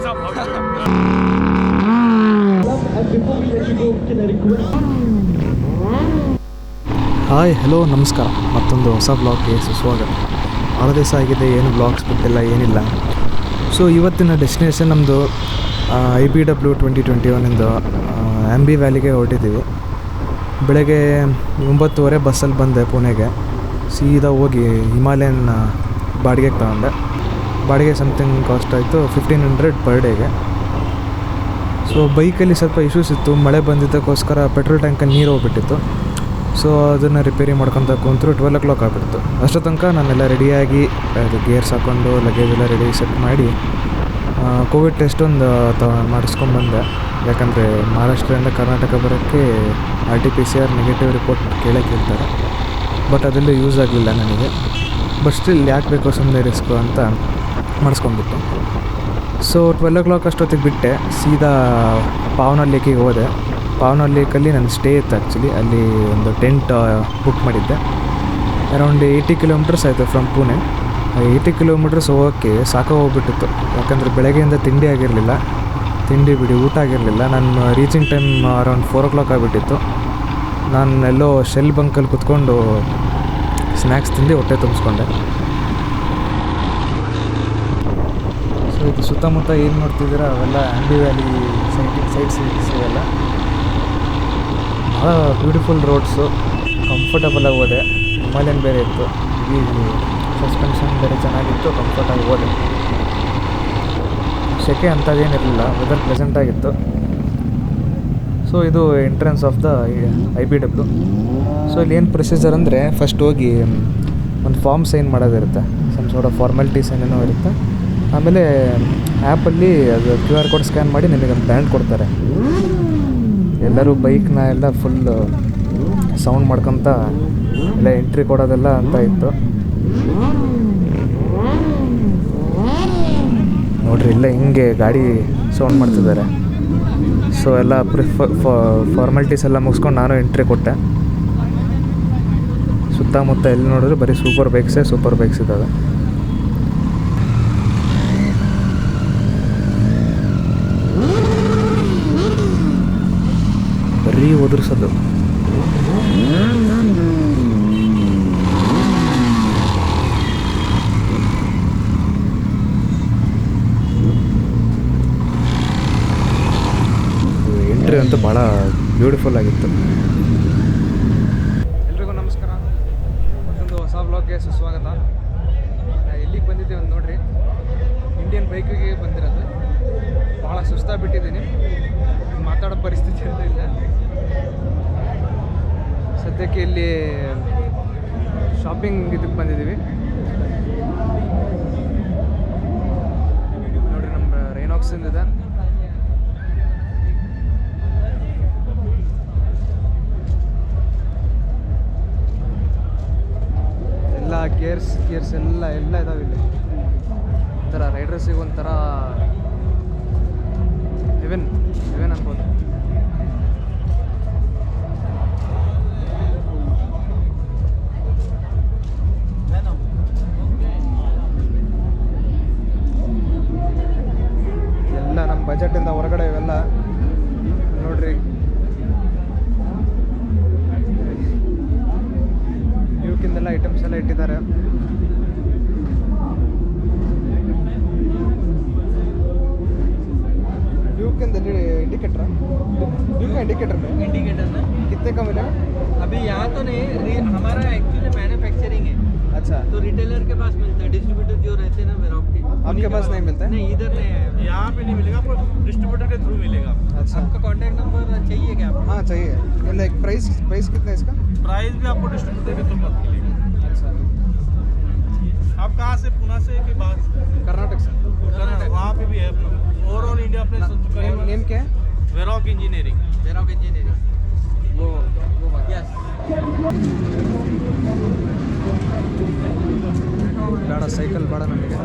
Hi hello ನಮಸ್ಕಾರ, ಮತ್ತೊಂದು ಹೊಸ ಬ್ಲಾಗ್ಗೆ ಸುಸ್ವಾಗತ. ಭಾಳ ದಿವಸ ಆಗಿದೆ, ಏನು ಬ್ಲಾಗ್ಸ್ ಬಿಟ್ಟಿಲ್ಲ, ಏನಿಲ್ಲ. ಸೊ ಇವತ್ತಿನ ಡೆಸ್ಟಿನೇಷನ್ ನಮ್ಮದು IBW 2021 ಆ್ಯಂಬಿ ವ್ಯಾಲಿಗೆ ಹೊರಟಿದ್ದೀವಿ. ಬೆಳಗ್ಗೆ 9:30 ಬಸ್ಸಲ್ಲಿ ಬಂದೆ ಪುಣೆಗೆ. ಸೀದಾ ಹೋಗಿ ಹಿಮಾಲಯನ್ ಬಾಡಿಗೆಗೆ ತಗೊಂಡೆ. ಬಾಡಿಗೆ ಸಮಥಿಂಗ್ ಕಾಸ್ಟ್ ಆಯಿತು 1500 ಪರ್ ಡೇಗೆ. ಸೊ ಬೈಕಲ್ಲಿ ಸ್ವಲ್ಪ ಇಶ್ಯೂಸ್ ಇತ್ತು, ಮಳೆ ಬಂದಿದ್ದಕ್ಕೋಸ್ಕರ ಪೆಟ್ರೋಲ್ ಟ್ಯಾಂಕಲ್ಲಿ ನೀರು ಹೋಗ್ಬಿಟ್ಟಿತ್ತು. ಸೊ ಅದನ್ನು ರಿಪೇರಿ ಮಾಡ್ಕೊತ ಕೂತ್ರು 12 o'clock ಆಗಿಬಿಡ್ತು. ಅಷ್ಟೋ ತನಕ ನಾನೆಲ್ಲ ರೆಡಿಯಾಗಿ ಅದು ಗೇರ್ಸ್ ಹಾಕ್ಕೊಂಡು ಲಗೇಜ್ ಎಲ್ಲ ರೆಡಿ ಸೆಟ್ ಮಾಡಿ ಕೋವಿಡ್ ಟೆಸ್ಟ್ ಒಂದು ಮಾಡಿಸ್ಕೊಂಡ್ಬಂದೆ. ಯಾಕಂದರೆ ಮಹಾರಾಷ್ಟ್ರದಿಂದ ಕರ್ನಾಟಕ ಬರೋಕ್ಕೆ RT-PCR ನೆಗೆಟಿವ್ ರಿಪೋರ್ಟ್ ಕೇಳ್ತಾರೆ. ಬಟ್ ಅದೆಲ್ಲೂ ಯೂಸ್ ಆಗಲಿಲ್ಲ ನನಗೆ. ಬಟ್ ಸ್ಟಿಲ್ ಯಾಕೆ ಬೇಕೋ ಸುಮ್ಮನೆ ರಿಸ್ಕು ಅಂತ ಮಾಡಿಸ್ಕೊಂಡ್ಬಿಟ್ಟು. ಸೊ 12 o'clock ಅಷ್ಟೊತ್ತಿಗೆ ಬಿಟ್ಟೆ, ಸೀದಾ ಪಾವನ ಲೇಕಿಗೆ ಹೋದೆ. ಪಾವನ ಲೇಕಲ್ಲಿ ನನ್ನ ಸ್ಟೇ ಇತ್ತು ಆ್ಯಕ್ಚುಲಿ. ಅಲ್ಲಿ ಒಂದು ಟೆಂಟ್ ಬುಕ್ ಮಾಡಿದ್ದೆ. ಅರೌಂಡ್ 80 kilometers ಆಯಿತು ಫ್ರಮ್ ಪುಣೆ. 80 kilometers ಹೋಗೋಕ್ಕೆ ಸಾಕಾಗೋಗ್ಬಿಟ್ಟಿತ್ತು. ಯಾಕಂದರೆ ಬೆಳಗ್ಗೆಯಿಂದ ತಿಂಡಿ ಆಗಿರಲಿಲ್ಲ, ತಿಂಡಿ ಬಿಡಿ ಊಟ ಆಗಿರಲಿಲ್ಲ. ನಾನು ರೀಚಿಂಗ್ ಟೈಮ್ ಅರೌಂಡ್ 4 o'clock ಆಗಿಬಿಟ್ಟಿತ್ತು. ನಾನು ಎಲ್ಲೋ ಶೆಲ್ ಬಂಕಲ್ಲಿ ಕುತ್ಕೊಂಡು ಸ್ನ್ಯಾಕ್ಸ್ ತಿಂದು ಹೊಟ್ಟೆ ತುಂಬಿಸ್ಕೊಂಡೆ. ಸೊ ಇದು ಸುತ್ತಮುತ್ತ ಏನು ನೋಡ್ತಿದ್ದೀರ ಅವೆಲ್ಲ ಆ್ಯಂಬಿ ವ್ಯಾಲಿ ಸೈಟ್ಸ್ ಇವೆಲ್ಲ. ಭಾಳ ಬ್ಯೂಟಿಫುಲ್ ರೋಡ್ಸು, ಕಂಫರ್ಟಬಲಾಗಿ ಹೋದೆ. ಹಿಮಾಲಯನ್ ಬೇರೆ ಇತ್ತು, ಈ ಸಸ್ಪೆನ್ಷನ್ ಬೇರೆ ಚೆನ್ನಾಗಿತ್ತು, ಕಂಫರ್ಟಾಗಿ ಹೋದೆ. ಸೆಕೆ ಅಂಥದ್ದೇನಿರಲಿಲ್ಲ, ವೆದರ್ ಪ್ಲೆಸೆಂಟಾಗಿತ್ತು. ಸೊ ಇದು entrance of the IBW. So ಇಲ್ಲಿ ಏನು ಪ್ರೊಸೀಜರ್ ಅಂದರೆ, ಫಸ್ಟ್ ಹೋಗಿ ಒಂದು ಫಾರ್ಮ್ ಸೈನ್ ಮಾಡೋದಿರುತ್ತೆ, ಸಮ್ ಸಾರ್ಟ್ ಆಫ್ ಫಾರ್ಮಾಲಿಟೀಸ್ ಏನೇನೋ ಇರುತ್ತೆ. ಆಮೇಲೆ ಆ್ಯಪಲ್ಲಿ ಅದು QR ಕೋಡ್ ಸ್ಕ್ಯಾನ್ ಮಾಡಿ ನಿಮಗೊಂದು ಬ್ಯಾಂಡ್ ಕೊಡ್ತಾರೆ. ಎಲ್ಲರೂ ಬೈಕ್ನ ಎಲ್ಲ ಫುಲ್ ಸೌಂಡ್ ಮಾಡ್ಕೊತ ಎಲ್ಲ ಎಂಟ್ರಿ ಕೊಡೋದೆಲ್ಲ ಅಂತ ಇತ್ತು. ನೋಡ್ರಿ ಇಲ್ಲ ಹಿಂಗೆ ಗಾಡಿ ಸೌಂಡ್ ಮಾಡ್ತಿದ್ದಾರೆ. ಸೊ ಎಲ್ಲ ಫಾರ್ಮಾಲಿಟೀಸ್ ಎಲ್ಲ ಮುಗಿಸ್ಕೊಂಡು ನಾನು ಎಂಟ್ರಿ ಕೊಟ್ಟೆ. ಸುತ್ತಮುತ್ತ ಎಲ್ಲಿ ನೋಡಿದ್ರು ಬರೀ ಸೂಪರ್ ಬೈಕ್ಸ್ ಇದ್ದಾವೆ. ಬರೀ ಒದರ್ಸೋದು. ಎಂಟ್ರಿ ಅಂತೂ ಭಾಳ ಬ್ಯೂಟಿಫುಲ್ ಆಗಿತ್ತು. ಎಲ್ರಿಗೂ ನಮಸ್ಕಾರ, ಮತ್ತೊಂದು ಹೊಸ ಬ್ಲಾಗ್ಗೆ ಸುಸ್ವಾಗತ. ಎಲ್ಲಿಗೆ ಬಂದಿದ್ದೀವಿ ಅಂತ ನೋಡ್ರಿ, ಇಂಡಿಯನ್ ಬೈಕಿಗೆ ಬಂದಿರೋದು. ಭಾಳ ಸುಸ್ತಾಗಿಬಿಟ್ಟಿದ್ದೀನಿ, ಮಾತಾಡೋ ಪರಿಸ್ಥಿತಿ ಇಲ್ಲ. ಸದ್ಯಕ್ಕೆ ಇಲ್ಲಿ ಶಾಪಿಂಗ್ ಇದಕ್ಕೆ ಬಂದಿದ್ದೀವಿ. ನೋಡಿರಿ ನಮ್ಮ ರೈನಾಕ್ಸ್ ಇದೆ. ಎಲ್ಲ ಗೇರ್ಸ್ ಎಲ್ಲ ಇದಾವೆ ಇಲ್ಲಿ. ಒಂಥರ ರೈಡರ್ಸಿಗೆ ಒಂಥರ ಹೆವೆನ್ ಅನ್ಬೋದು. ಎಲ್ಲ ನಮ್ಮ ಬಜೆಟಿಂದ ಹೊರಗಡೆ ಇವೆಲ್ಲ ನೋಡ್ರಿ. ಡ್ಯೂಕಿಂದೆಲ್ಲ ಐಟಮ್ಸ್ ಎಲ್ಲ ಇಟ್ಟಿದ್ದಾರೆ. इंडिकेटर कितने का मिलेगा? अभी यहाँ तो नहीं, हमारा एक्चुअली मैन्युफैक्चरिंग है. अच्छा, तो रिटेलर के पास मिलता है, डिस्ट्रीब्यूटर जो रहते हैं ना वेरॉक के. आपके पास नहीं मिलता है? नहीं, इधर नहीं है, यहाँ पे नहीं मिलेगा, आपको डिस्ट्रीब्यूटर के थ्रू मिलेगा. अच्छा, आपका कॉन्टैक्ट नंबर चाहिए क्या आपको? हाँ चाहिए. लाइक प्राइस कितना है इसका? प्राइस भी आपको डिस्ट्रीब्यूटर के थ्रू मिलेगा. अच्छा, आप कहाँ से, पुणे से कि बाहर? कर्नाटक से. कर्नाटक, वहाँ पे भी है अपना. ओवरऑल इंडिया अपने नेम क्या है? वेरॉक इंजीनियरिंग. वो यस. ಬೇಡ ಸೈಕಲ್ ಬೇಡ ನಮಗೆ.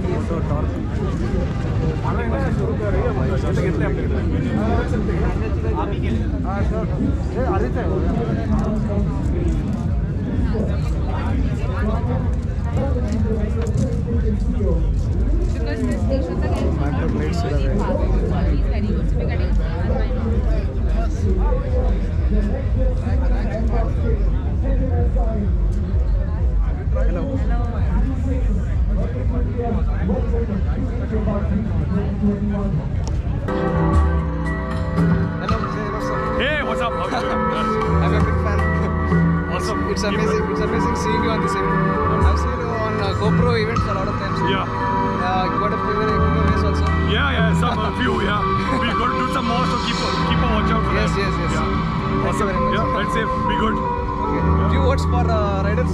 Photo torque Hello, say hello, sir. Hey, what's up? How are you? I'm a big fan. Awesome. It's amazing. It's amazing seeing you on this event. I've seen you on Gopro events a lot of times. Yeah. Got a giveaways also. Yeah, some a few, yeah. We're going to do some more, so keep a watch out for Yes, that. yes. Yeah. Thank you Awesome. very much. Yeah, ride safe. Be good. Okay. Few words for riders.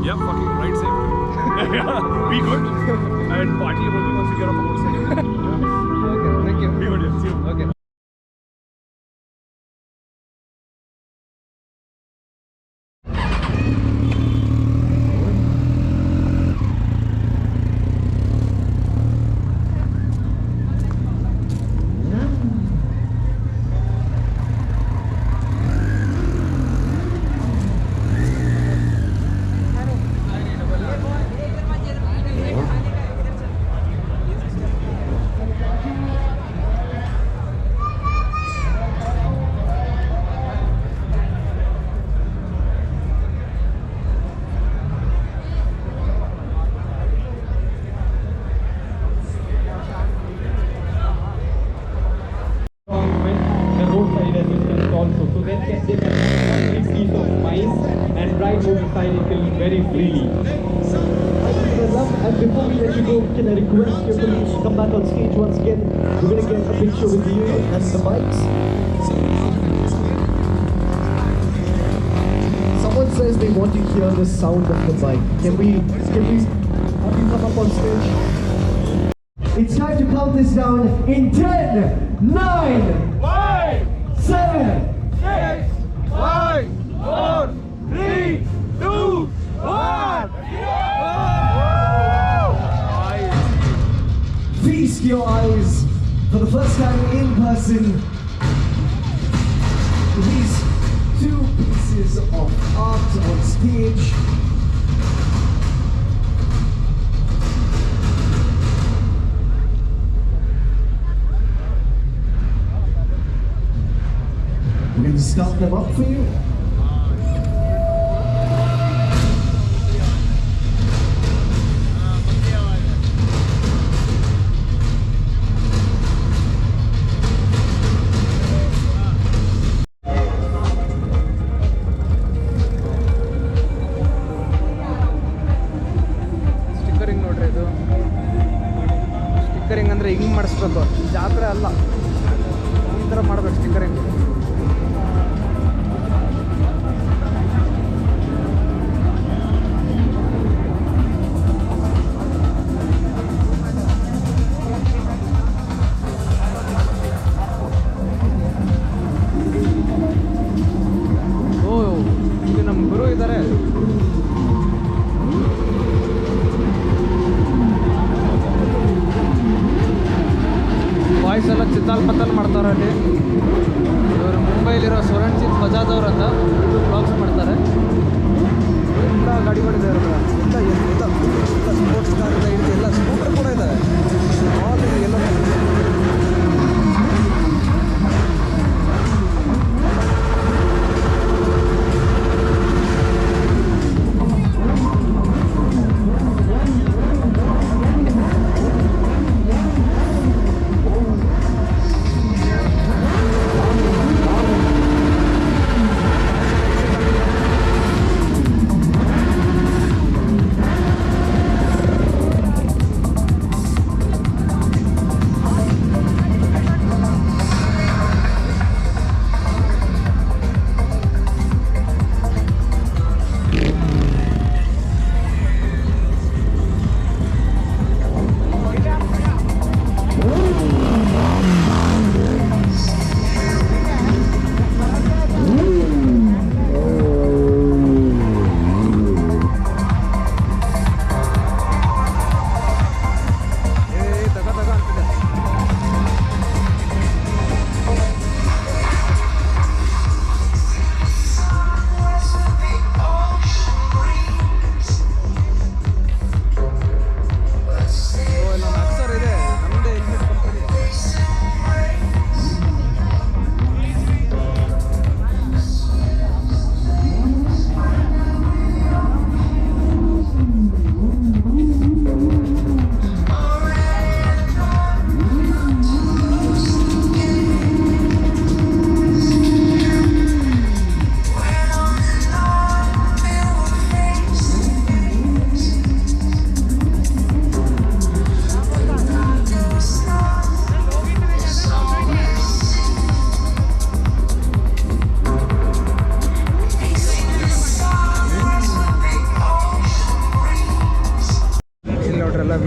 Yeah, fucking ride safe. Yeah, be good. And party only once you get off a motorcycle. Yeah. Okay, thank you. Be good, yeah. See you. Okay. the roadside assistance also, so they can have peace of mind and ride motorcycle very freely. And before we let you go, can I request your colleagues to come back on stage once again? We're going to get a picture with you and the bikes. Someone says they want to hear the sound of the bike. Can we have you come up on stage? It's time to count this down in 10, 9, 7, 6, 5, 4, 3, 2, 1. feast your eyes for the first time in person. These two pieces of art on stage. We're going to start them up for you. Stickering ನೋಡ್ರಿ ಇದು stickering ಅಂದರೆ ಹಿಂಗೆ ಮಾಡಿಸ್ಬೇಕು ಜಾತ್ರೆ ಅಲ್ಲ ಈ ಥರ ಮಾಡ್ಬೇಕು ಸ್ಟಿಕ್ಕರಿಂಗ್ ಓ ಇಲ್ಲಿ ನಮ್ಮ ಗುರು ಇದ್ದಾರೆ ಬಾಯ್ಸ್ ಎಲ್ಲ ಚಿತ್ತಾಲ್ ಪತ್ತಲ್ ಮಾಡ್ತಾರೆ ಅಲ್ಲಿ ಇವರು ಮುಂಬೈಲಿರೋ ಸ್ವರಣಜಿತ್ ಬಜಾಜ್ ಅವ್ರ ಅಂತ ಬ್ಲಾಗ್ಸ್ ಮಾಡ್ತಾರೆ ಎಲ್ಲ ಗಾಡಿಗಳಿದೆ ಇವ್ರ ಹತ್ರ. ಎಲ್ಲ ಸ್ಪೋರ್ಟ್ಸ್ ಕಾರ್ ಇದೆ ಹಿಡಿದು ಎಲ್ಲ ಸ್ಕೂಟರ್ ಕೂಡ ಇದ್ದಾವೆ ಆಲ್ ಎಲ್ಲ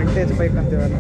ವಿಂಟೇಜ್ ಬೈಕ್ ಅಂತೀವಲ್ಲ.